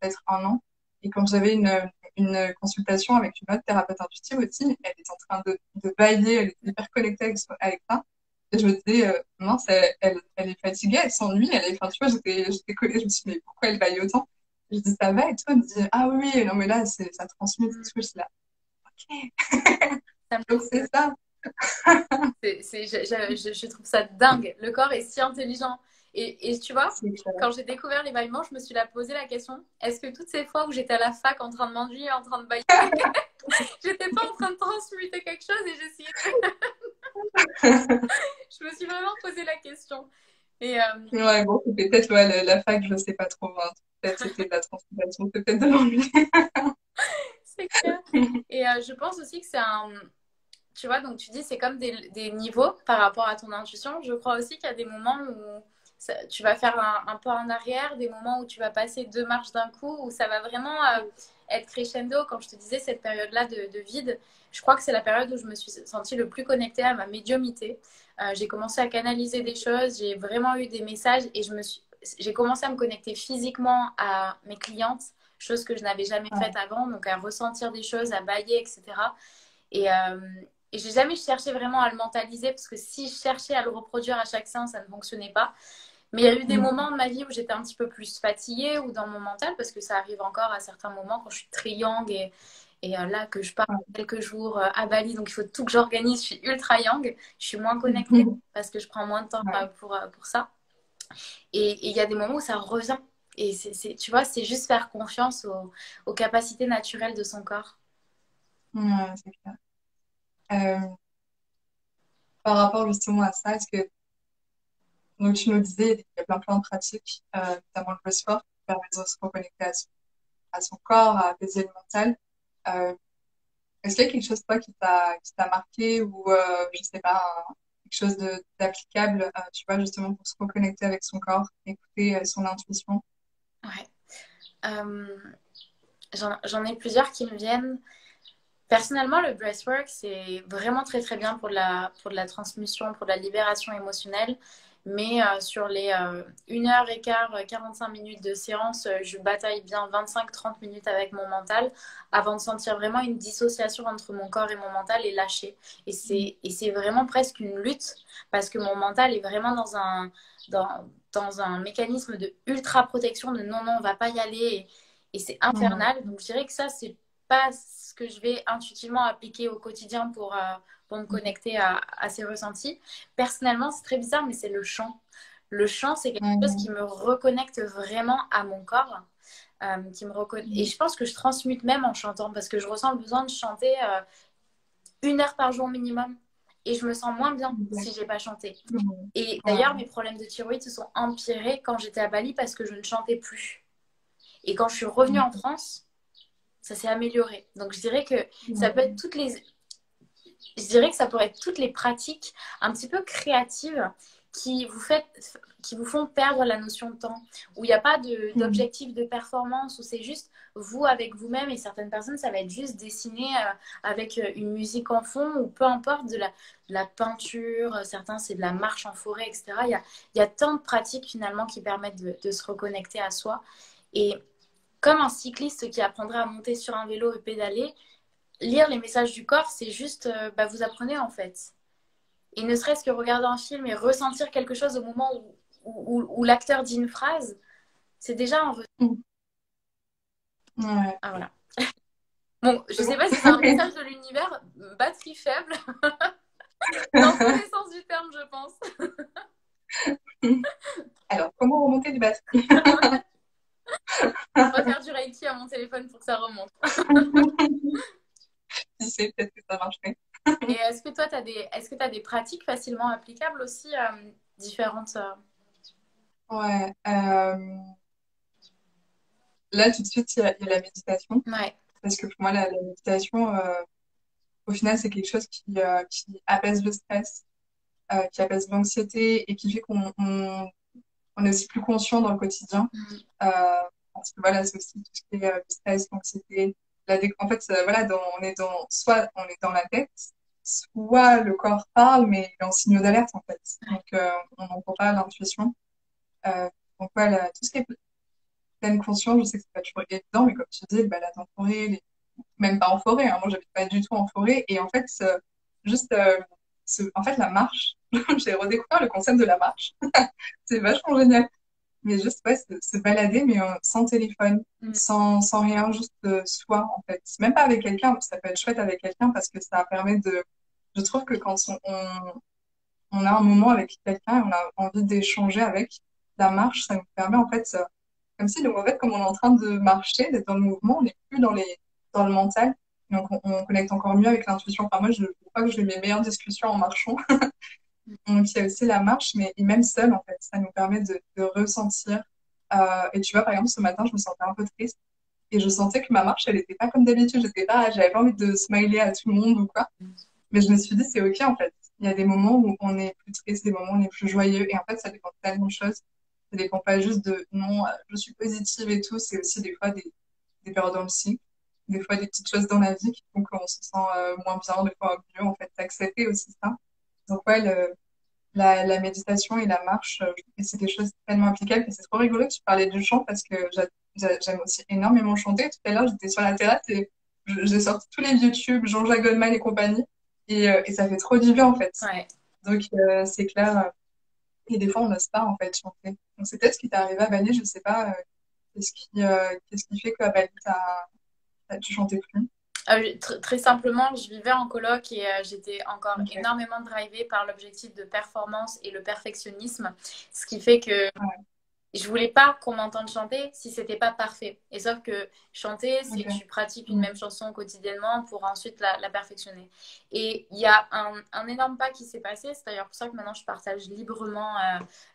peut-être un an. Et quand j'avais une consultation avec une autre thérapeute intuitive aussi, elle était en train de bailler, elle était hyper connectée avec ça. Et je me disais, mince, elle est fatiguée, elle s'ennuie, enfin, tu vois, j'étais collée, je me suis dit, mais pourquoi elle baille autant? Je dis, ça va, et toi, elle me dit, ah oui, oui, non, mais là, ça transmet, Hmm. c'est ce que je suis là. Ok, Ça me donc c'est ça. je trouve ça dingue. Le corps est si intelligent. Et tu vois, C'est clair. quand j'ai découvert les bâillements, je me suis posé la question, est-ce que toutes ces fois où j'étais à la fac en train de m'ennuyer, en train de bailler, j'étais pas en train de transmuter quelque chose et j'essayais de... Je me suis vraiment posé la question. Et Ouais, bon, c'était peut-être ouais, la fac, je sais pas trop, hein. Peut-être c'était de la transmutation, c'est peut-être de l'ennui. c'est clair. Et je pense aussi que c'est un... Tu vois, donc tu dis c'est comme des niveaux par rapport à ton intuition. Je crois aussi qu'il y a des moments où tu vas faire un pas en arrière, des moments où tu vas passer deux marches d'un coup, où ça va vraiment être crescendo. Quand je te disais cette période-là de vide, je crois que c'est la période où je me suis sentie le plus connectée à ma médiumité. J'ai commencé à canaliser des choses, j'ai vraiment eu des messages et j'ai commencé à me connecter physiquement à mes clientes, chose que je n'avais jamais faite avant, donc à ressentir des choses, à bailler, etc. Et, et j'ai jamais cherché vraiment à le mentaliser parce que si je cherchais à le reproduire à chaque séance, ça ne fonctionnait pas. Mais il y a eu des Mm. moments de ma vie où j'étais un petit peu plus fatiguée ou dans mon mental parce que ça arrive encore à certains moments quand je suis très yang et là que je pars quelques jours à Bali, donc il faut tout que j'organise. Je suis ultra yang, je suis moins connectée parce que je prends moins de temps Ouais. pour ça. Et il y a des moments où ça revient. Et tu vois, c'est juste faire confiance aux capacités naturelles de son corps. Ouais, c'est clair. Euh, par rapport justement à ça, est-ce que donc tu nous disais il y a plein de pratiques, notamment le sport, qui permet de se reconnecter à son corps, à apaiser le mental. Euh, est-ce qu'il y a quelque chose toi qui t'a marqué ou je sais pas quelque chose d'applicable, tu vois justement pour se reconnecter avec son corps, écouter son intuition. Ouais. Euh, j'en ai plusieurs qui me viennent. Personnellement, le breathwork, c'est vraiment très très bien pour de la transmission, pour de la libération émotionnelle. Mais sur les 1h15, 45 minutes de séance, je bataille bien 25-30 minutes avec mon mental avant de sentir vraiment une dissociation entre mon corps et mon mental et lâcher. Et c'est vraiment presque une lutte parce que mon mental est vraiment dans dans un mécanisme de ultra protection, de non, non, on va pas y aller, et c'est infernal. Donc je dirais que ça, c'est pas ce que je vais intuitivement appliquer au quotidien pour me connecter à ces ressentis. Personnellement, c'est très bizarre, mais c'est le chant. Le chant, c'est quelque chose qui me reconnecte vraiment à mon corps. Et je pense que je transmute même en chantant parce que je ressens le besoin de chanter 1 heure par jour minimum et je me sens moins bien si j'ai pas chanté. Et d'ailleurs, mes problèmes de thyroïde se sont empirés quand j'étais à Bali parce que je ne chantais plus. Et quand je suis revenue en France, ça s'est amélioré. Donc je dirais que ça peut être je dirais que ça pourrait être toutes les pratiques un petit peu créatives qui vous font perdre la notion de temps, où il n'y a pas d'objectif de performance, où c'est juste vous avec vous-même, et certaines personnes, ça va être juste dessiner avec une musique en fond, ou peu importe, de la peinture, certains c'est de la marche en forêt, etc. Il y a tant de pratiques finalement qui permettent de se reconnecter à soi. Et comme un cycliste qui apprendrait à monter sur un vélo et pédaler, lire les messages du corps, c'est juste, vous apprenez en fait. Et ne serait-ce que regarder un film et ressentir quelque chose au moment où l'acteur dit une phrase, c'est déjà un ressenti. Ouais. Ah voilà. Bon, je sais pas si c'est un message de l'univers, batterie faible, dans tous les sens du terme, je pense. Alors, comment remonter du batterie? On va faire du Reiki à mon téléphone pour que ça remonte. Qui sait, peut-être que ça marcherait. Et est-ce que toi, est-ce que tu as des pratiques facilement applicables aussi, différentes Ouais. Là, tout de suite, il y a la méditation. Ouais. Parce que pour moi, la méditation, au final, c'est quelque chose qui apaise le stress, qui apaise l'anxiété et qui fait on est aussi plus conscient dans le quotidien. Euh, Parce que voilà, c'est aussi tout ce qui est le stress, l'anxiété. En fait, voilà, soit on est dans la tête, soit le corps parle, mais il est en signaux d'alerte, en fait. Donc, on n'entend pas l'intuition. Donc, voilà, tout ce qui est pleine conscience, je sais que c'est pas toujours évident, mais comme tu dis, le balade en forêt, même pas en forêt, hein, moi, j'habite pas du tout en forêt. Et en fait, juste, en fait, la marche, j'ai redécouvert le concept de la marche. C'est vachement génial. Mais juste, ouais, se balader, mais sans téléphone, sans rien, juste soi, en fait. Même pas avec quelqu'un, ça peut être chouette avec quelqu'un parce que ça permet de... Je trouve que quand on a un moment avec quelqu'un et on a envie d'échanger avec la marche, ça nous permet, en fait, comme si, en fait, comme on est en train de marcher, d'être dans le mouvement, on n'est plus dans le mental. Donc, on connecte encore mieux avec l'intuition. Enfin, moi, je crois que j'ai mes meilleures discussions en marchant. Donc, il y a aussi la marche, mais et même seul, en fait, ça nous permet de ressentir. Et tu vois, par exemple, ce matin, je me sentais un peu triste et je sentais que ma marche, elle était pas comme d'habitude. J'avais pas envie de smiler à tout le monde ou quoi. Mais je me suis dit, c'est OK, en fait. Il y a des moments où on est plus triste, des moments où on est plus joyeux. Et en fait, ça dépend de tellement de choses. Ça dépend pas juste de non, je suis positive et tout. C'est aussi des fois des périodes dans le cycle, des fois des petites choses dans la vie qui font qu'on se sent moins bien, des fois mieux. En fait, d'accepter aussi ça. Donc, ouais, la méditation et la marche, je trouve que c'est des choses tellement applicables. Et c'est trop rigolo que tu parlais du chant parce que j'aime aussi énormément chanter. Tout à l'heure, j'étais sur la terrasse et j'ai sorti tous les YouTube, Jean-Jacques Goldman et compagnie. Et ça fait trop du bien, en fait. Ouais. Donc, c'est clair. Et des fois, on n'ose pas, en fait, chanter. Donc, c'est peut-être ce qui t'est arrivé à Bali, je sais pas. Qu'est-ce qui fait qu'à Bali, tu chantais plus? Très simplement, je vivais en coloc et j'étais encore Ok. énormément drivée par l'objectif de performance et le perfectionnisme, ce qui fait que Ouais. je voulais pas qu'on m'entende chanter si c'était pas parfait. Et sauf que chanter, c'est Ok. tu pratiques une même chanson quotidiennement pour ensuite la perfectionner. Et il y a un énorme pas qui s'est passé. C'est d'ailleurs pour ça que maintenant je partage librement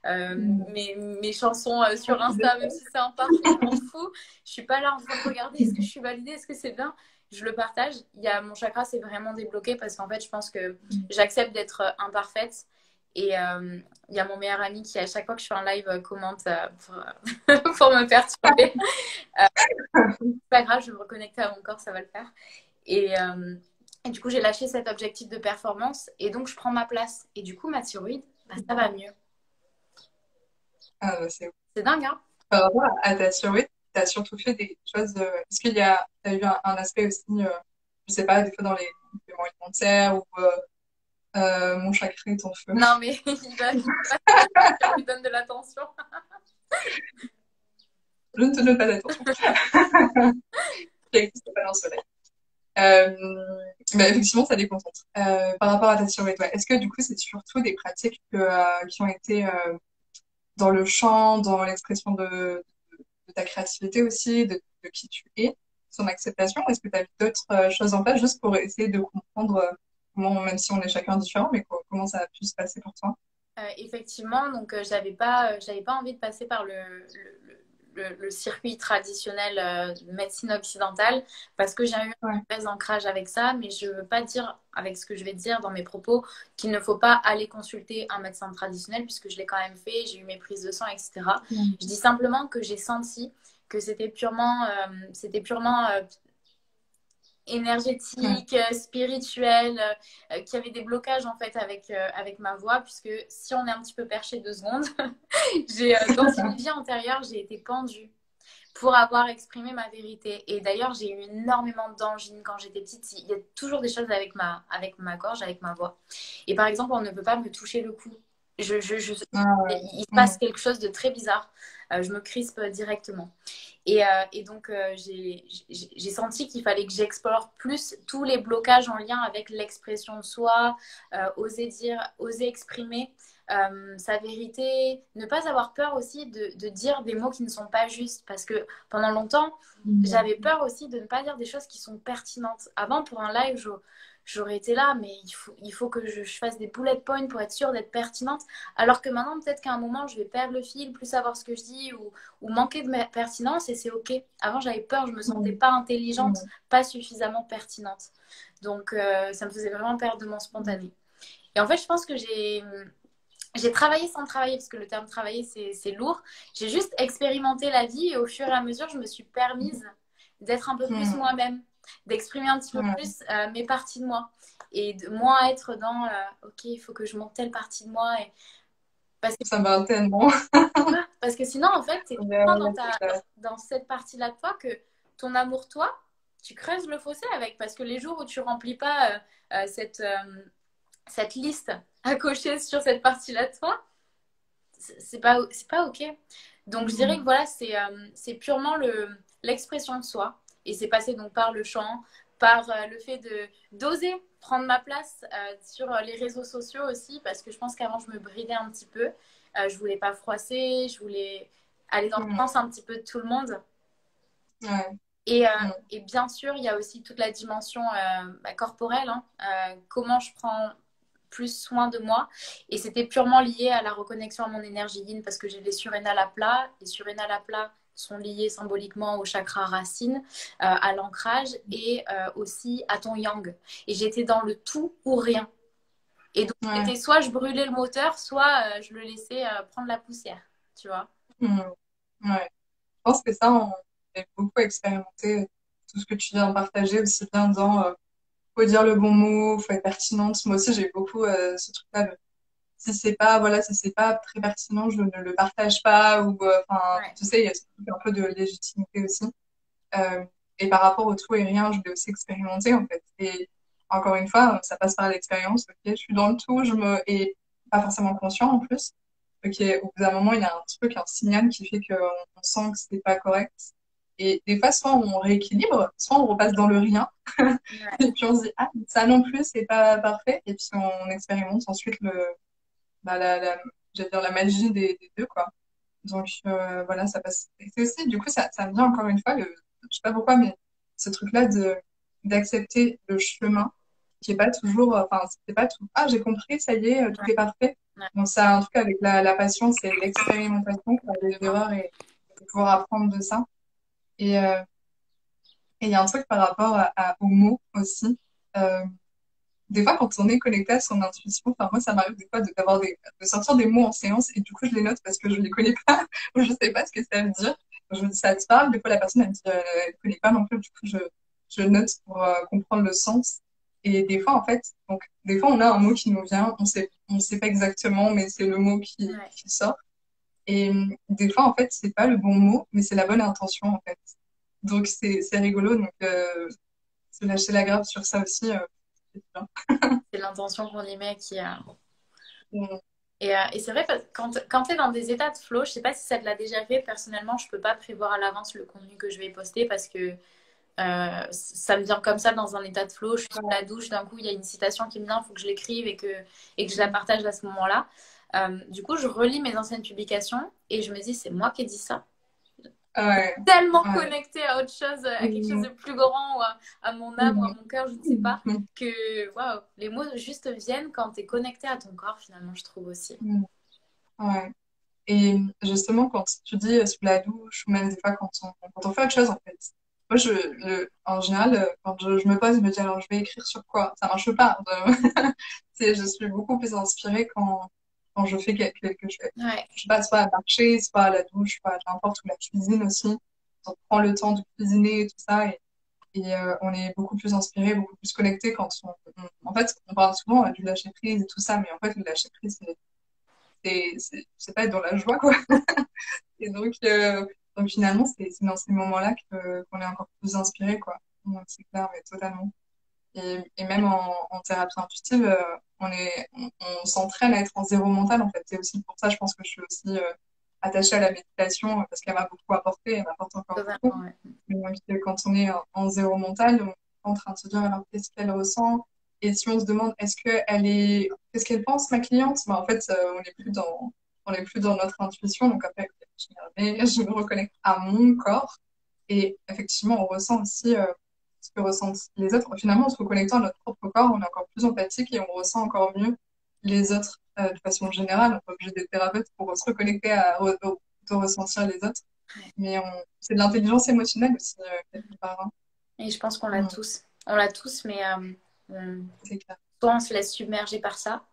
mes chansons sur Insta, même si c'est imparfait, je m'en fous. Je suis pas là en train de regarder est-ce que je suis validée, est-ce que c'est bien. Je le partage. Mon chakra s'est vraiment débloqué parce qu'en fait, je pense que j'accepte d'être imparfaite. Et il y a mon meilleur ami qui, à chaque fois que je fais un live, commente pour me perturber. C'est pas grave, je vais me reconnecter à mon corps, ça va le faire. Et du coup, j'ai lâché cet objectif de performance et donc je prends ma place. Et du coup, ma thyroïde, ça va mieux. C'est ouf. C'est dingue, hein? Par rapport à ta survie, tu as surtout fait des choses. Est-ce t'as eu un aspect aussi, je sais pas, des fois dans les moments alimentaires ou Mon chakra est en feu. Non, mais il va se dire que tu lui donnes de l'attention. Je ne te donne pas d'attention. Il n'existe pas dans le soleil. Euh, mais effectivement, ça déconcentre. Par rapport à ta survie, toi, est-ce que du coup, c'est surtout des pratiques qui ont été dans le chant, dans l'expression de ta créativité aussi, de qui tu es, son acceptation? Est-ce que tu as mis d'autres choses en place juste pour essayer de comprendre comment, même si on est chacun différent, mais comment ça a pu se passer pour toi? Effectivement, donc j'avais pas envie de passer par le circuit traditionnel de médecine occidentale parce que j'ai eu Ouais. un vrai ancrage avec ça, mais je veux pas dire, avec ce que je vais dire dans mes propos, qu'il ne faut pas aller consulter un médecin traditionnel puisque je l'ai quand même fait, j'ai eu mes prises de sang, etc. Mm. Je dis simplement que j'ai senti que c'était purement Ouais. énergétique, spirituelle, qui avait des blocages en fait avec ma voix, puisque si on est un petit peu perché 2 secondes, dans une vie antérieure, j'ai été pendue pour avoir exprimé ma vérité. Et d'ailleurs, j'ai eu énormément d'angines quand j'étais petite. Il y a toujours des choses avec ma gorge, avec ma voix. Et par exemple, on ne peut pas me toucher le cou. Ah, ouais. Il se Mm. passe quelque chose de très bizarre. Je me crispe directement. Et donc, j'ai senti qu'il fallait que j'explore plus tous les blocages en lien avec l'expression de soi, oser dire, oser exprimer sa vérité, ne pas avoir peur aussi de dire des mots qui ne sont pas justes. Parce que pendant longtemps, Mm. j'avais peur aussi de ne pas dire des choses qui sont pertinentes. Avant, pour un live, j'aurais été là, mais il faut que je fasse des bullet points pour être sûre d'être pertinente. Alors que maintenant, peut-être qu'à un moment, je vais perdre le fil, plus savoir ce que je dis ou manquer de pertinence et c'est OK. Avant, j'avais peur, je me sentais Mm. pas intelligente, Mm. pas suffisamment pertinente. Donc, ça me faisait vraiment perdre de mon spontané. Et en fait, je pense que j'ai travaillé sans travailler, parce que le terme travailler, c'est lourd. J'ai juste expérimenté la vie et au fur et à mesure, je me suis permise d'être un peu plus Mm. moi-même, d'exprimer un petit peu Ouais. plus mes parties de moi et de moins être dans OK, il faut que je monte telle partie de moi. Parce que, Ça me va tellement. parce que sinon, en fait, c'est Mais, tellement c'est clair. dans cette partie-là de toi que ton amour, toi, tu creuses le fossé avec. Parce que les jours où tu remplis pas cette liste à cocher sur cette partie-là de toi, c'est pas OK. Donc, je dirais que Mm. voilà, c'est purement l'expression de soi. Et c'est passé donc par le chant, par le fait d'oser prendre ma place sur les réseaux sociaux aussi, parce que je pense qu'avant, je me bridais un petit peu. Je voulais pas froisser, je voulais aller dans le Mm. sens un petit peu de tout le monde. Ouais. Et, Mm. et bien sûr, il y a aussi toute la dimension corporelle, hein. Comment je prends plus soin de moi. Et c'était purement lié à la reconnexion à mon énergie yin parce que j'ai les surrénales à plat. Les surrénales à plat sont liées symboliquement au chakra racine, à l'ancrage et aussi à ton yang. Et j'étais dans le tout ou rien. Et donc, Ouais. c'était soit je brûlais le moteur, soit je le laissais prendre la poussière, tu vois. Mm. Ouais. Je pense que ça, on a beaucoup expérimenté tout ce que tu viens de partager, aussi bien dans faut dire le bon mot, faut être pertinente. Moi aussi, j'ai beaucoup ce truc-là. Si c'est pas, voilà, si c'est pas très pertinent, je ne le partage pas. Ou, enfin, Ouais. tu sais, il y a ce truc un peu de légitimité aussi. Euh, et par rapport au tout et rien, je l'ai aussi expérimenté, en fait. Et encore une fois, ça passe par l'expérience. Ok, je suis dans le tout, et pas forcément conscient en plus. Ok, au bout d'un moment, il y a un truc, un signal qui fait qu'on sent que c'est pas correct. Et des fois, soit on rééquilibre, soit on repasse dans le rien. Ouais. Et puis on se dit, ah, ça non plus, c'est pas parfait. Et puis on expérimente ensuite bah, j'allais dire la magie des deux, quoi. Donc voilà, ça passe. Et c'est aussi, du coup, ça me vient encore une fois, je sais pas pourquoi, mais ce truc-là d'accepter le chemin, qui est pas toujours, enfin, c'est pas tout. Ah, j'ai compris, ça y est, tout Ouais. est parfait. Ouais. Donc ça, en tout cas, avec la patience et l'expérimentation, faire des Absolument. erreurs et de pouvoir apprendre de ça. Et et il y a un truc par rapport aux mots aussi. Euh, des fois, quand on est connecté à son intuition, enfin, moi, ça m'arrive des fois de sortir des mots en séance et du coup, je les note parce que je les connais pas ou je sais pas ce que ça veut dire. Donc, je me dis, ça te parle. Des fois, la personne, elle me dit, elle connaît pas non plus. Du coup, je note pour comprendre le sens. Et des fois, en fait, donc, des fois, on a un mot qui nous vient, on sait pas exactement, mais c'est le mot Ouais. qui sort. Et des fois, en fait, c'est pas le bon mot, mais c'est la bonne intention, en fait. Donc, c'est rigolo. Donc, se lâcher la grappe sur ça aussi. c'est bien. C'est l'intention qu'on y met qui... Mm. Et c'est vrai, parce que quand tu es dans des états de flow, je sais pas si ça te l'a déjà fait, personnellement, je peux pas prévoir à l'avance le contenu que je vais poster parce que ça me vient comme ça dans un état de flow. Je suis sous Ouais. la douche, d'un coup, il y a une citation qui me vient, il faut que je l'écrive et que je la Mm. partage à ce moment-là. Du coup, je relis mes anciennes publications et je me dis, c'est moi qui ai dit ça. Ouais. Tellement Ouais. connectée à autre chose, à quelque chose Mm. de plus grand, ou à mon âme, ou à Mm. mon cœur, je ne sais pas, Mm. que waouh, les mots juste viennent quand tu es connecté à ton corps, finalement, je trouve aussi. Mm. Ouais. Et justement, quand tu dis sous la douche, ou même des fois quand on fait autre chose, en fait. Moi, en général, quand je me pose, je me dis, alors, je vais écrire sur quoi? Ça marche pas. Je suis beaucoup plus inspirée quand je fais quelque chose. Ouais, Je sais pas, soit à marcher, soit à la douche, soit à n'importe où, la cuisine aussi. On prend le temps de cuisiner et tout ça, et on est beaucoup plus inspiré, beaucoup plus connecté quand en fait, on parle souvent du lâcher prise et tout ça, mais en fait, le lâcher prise, c'est pas être dans la joie, quoi. Et donc finalement, c'est dans ces moments-là qu'on est encore plus inspiré, quoi. Donc, c'est clair, mais totalement. Et même en thérapie intuitive, on s'entraîne à être en zéro mental, en fait. C'est aussi pour ça, je pense que je suis aussi attachée à la méditation, parce qu'elle m'a beaucoup apporté, elle m'apporte encore beaucoup. totalement, ouais. Mais donc, quand on est en zéro mental, on est en train de se dire, alors, qu'est-ce qu'elle ressent? Et si on se demande, qu'est-ce qu'elle pense, ma cliente? Ben, en fait, on n'est plus dans notre intuition. Donc après, je me reconnecte à mon corps. Et effectivement, on ressent aussi ce que ressentent les autres. Finalement, en se reconnectant à notre propre corps, on est encore plus empathique et on ressent encore mieux les autres de façon générale. On n'est pas obligé d'être thérapeute pour se reconnecter de ressentir les autres. Mais c'est de l'intelligence émotionnelle aussi, quelque part. Hein. Et je pense qu'on l'a Mm, tous. On l'a tous, mais on- c'est clair. soit on se laisse submerger par ça,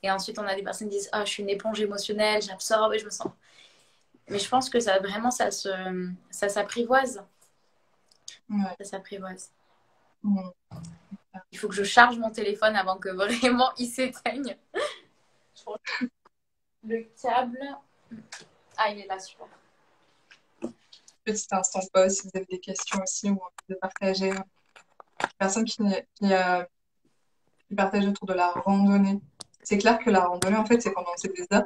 et ensuite on a des personnes qui disent, ah, je suis une éponge émotionnelle, j'absorbe et je me sens. Mais je pense que ça vraiment, ça s'apprivoise. Ouais. Ça s'apprivoise. Mm, Il faut que je charge mon téléphone avant que vraiment il s'éteigne. Le câble. Ah, il est là, super. petit instant pause si vous avez des questions aussi ou envie de partager. Personne qui partage autour de la randonnée. C'est clair que la randonnée, en fait, c'est des heures,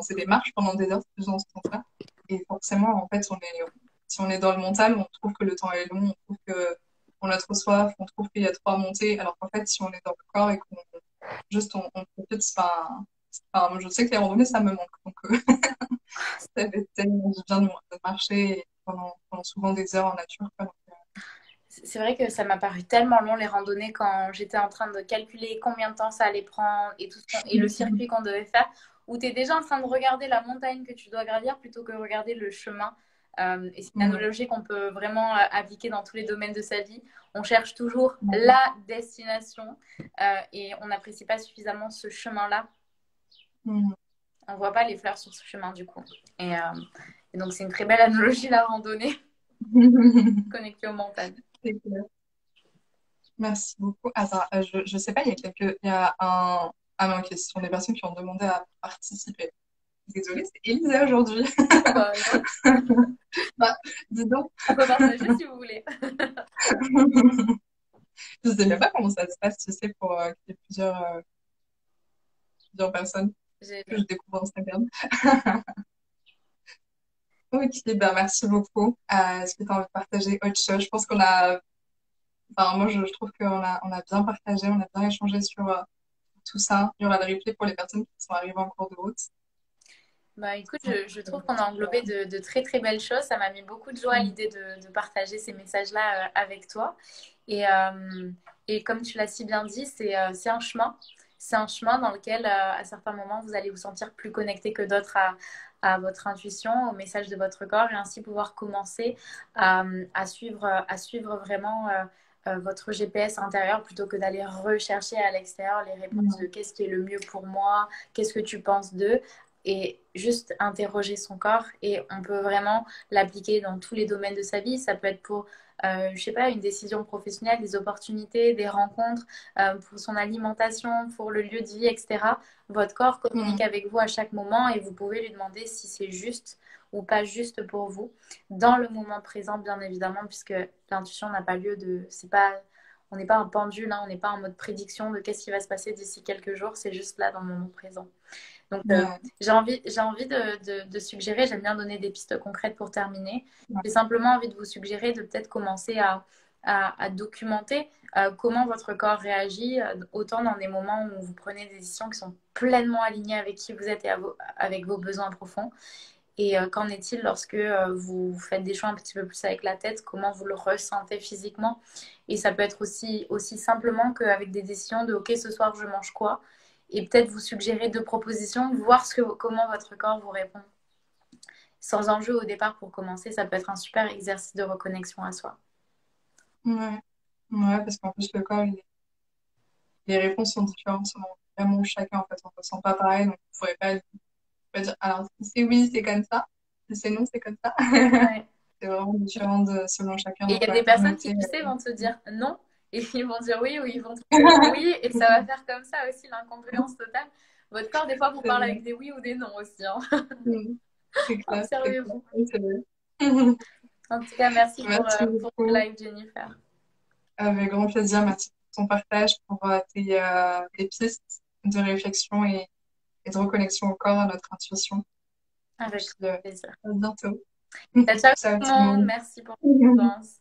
c'est des marches pendant des heures, c'est plus dans ce sens-là. Et forcément, en fait, si on est dans le mental, on trouve que le temps est long, on trouve que on a trop soif, on trouve qu'il y a trop à monter. Alors qu'en fait, si on est dans le corps et qu'on on profite, enfin, je sais que les randonnées, ça me manque. Donc, ça fait tellement du bien de marcher pendant souvent des heures en nature, quoi. Donc, C'est vrai que ça m'a paru tellement long les randonnées quand j'étais en train de calculer combien de temps ça allait prendre et, et le circuit qu'on devait faire, où tu es déjà en train de regarder la montagne que tu dois gravir plutôt que regarder le chemin. Et c'est une mm, analogie qu'on peut vraiment appliquer dans tous les domaines de sa vie. On cherche toujours mm, la destination et on n'apprécie pas suffisamment ce chemin-là. mm. On voit pas les fleurs sur ce chemin du coup. Et, euh, et donc c'est une très belle analogie la randonnée connectée au mental. C'est clair. Merci beaucoup. Attends, je sais pas, il y a ah non, ok, ce sont des personnes qui ont demandé à participer. Désolée, c'est Elisa aujourd'hui. Oh bah, non. Bah, dis donc. On peut partager si vous voulez. Je sais même pas comment ça se passe, tu sais, pour qu'il y ait plusieurs personnes que je Génial. découvre Instagram. Ok, bah merci beaucoup. Est-ce que tu as envie de partager autre chose? Je pense enfin, moi, je trouve on a bien partagé, on a bien échangé sur tout ça. Il y aura le replay pour les personnes qui sont arrivées en cours de route. Bah, écoute, Donc, je trouve qu'on a englobé de très très belles choses. Ça m'a mis beaucoup de joie à mm, l'idée de partager ces messages-là avec toi. Et, euh, et comme tu l'as si bien dit, c'est un chemin. C'est un chemin dans lequel, à certains moments, vous allez vous sentir plus connecté que d'autres à votre intuition, au message de votre corps, et ainsi pouvoir commencer à suivre vraiment votre GPS intérieur plutôt que d'aller rechercher à l'extérieur les réponses de mm, qu'est-ce qui est le mieux pour moi, qu'est-ce que tu penses d'eux, et juste interroger son corps. Et on peut vraiment l'appliquer dans tous les domaines de sa vie. Ça peut être pour, je sais pas, une décision professionnelle, des opportunités, des rencontres, pour son alimentation, pour le lieu de vie, etc. Votre corps communique mm, avec vous à chaque moment et vous pouvez lui demander si c'est juste ou pas juste pour vous dans le moment présent, bien évidemment, puisque l'intuition n'a pas lieu de, c'est pas, on n'est pas un pendule, hein, on n'est pas en mode prédiction de qu'est-ce qui va se passer d'ici quelques jours, c'est juste là dans le moment présent. Donc, Ouais, j'ai envie de suggérer, j'aime bien donner des pistes concrètes pour terminer. ouais, J'ai simplement envie de vous suggérer de peut-être commencer à documenter comment votre corps réagit, autant dans des moments où vous prenez des décisions qui sont pleinement alignées avec qui vous êtes et avec vos besoins profonds. Et qu'en est-il lorsque vous faites des choix un petit peu plus avec la tête, comment vous le ressentez physiquement? Et ça peut être aussi simplement qu'avec des décisions de OK, ce soir je mange quoi? Et peut-être vous suggérer deux propositions, voir comment votre corps vous répond. Sans enjeu au départ pour commencer, ça peut être un super exercice de reconnexion à soi. ouais, ouais, parce qu'en plus, le corps, les réponses sont différentes selon vraiment chacun, en fait. On ne ressent pas pareil, donc on ne pourrait pas dire, alors, si c'est oui, c'est comme ça. Si c'est non, c'est comme ça. Ouais. C'est vraiment différent selon chacun, Et il donc y a ouais, des personnes qui, noter. tu sais, vont te dire non, et ils vont dire oui, ou ils vont te dire oui, et ça va faire comme ça aussi l'incongruence totale. Votre corps, des fois, vous C'est parle vrai. avec des oui ou des non aussi, hein. Mm. C'est clair, c'est clair. Observez-vous. Oui, c'est vrai. En tout cas, merci Merci pour ce beaucoup. live, Jennifer. Avec grand plaisir. Merci pour ton partage, pour tes pistes de réflexion et de reconnexion au corps, à notre intuition. Et Avec puis, plaisir. à bientôt. Ciao, ciao Ciao tout le tout le monde. monde. Merci pour votre présence.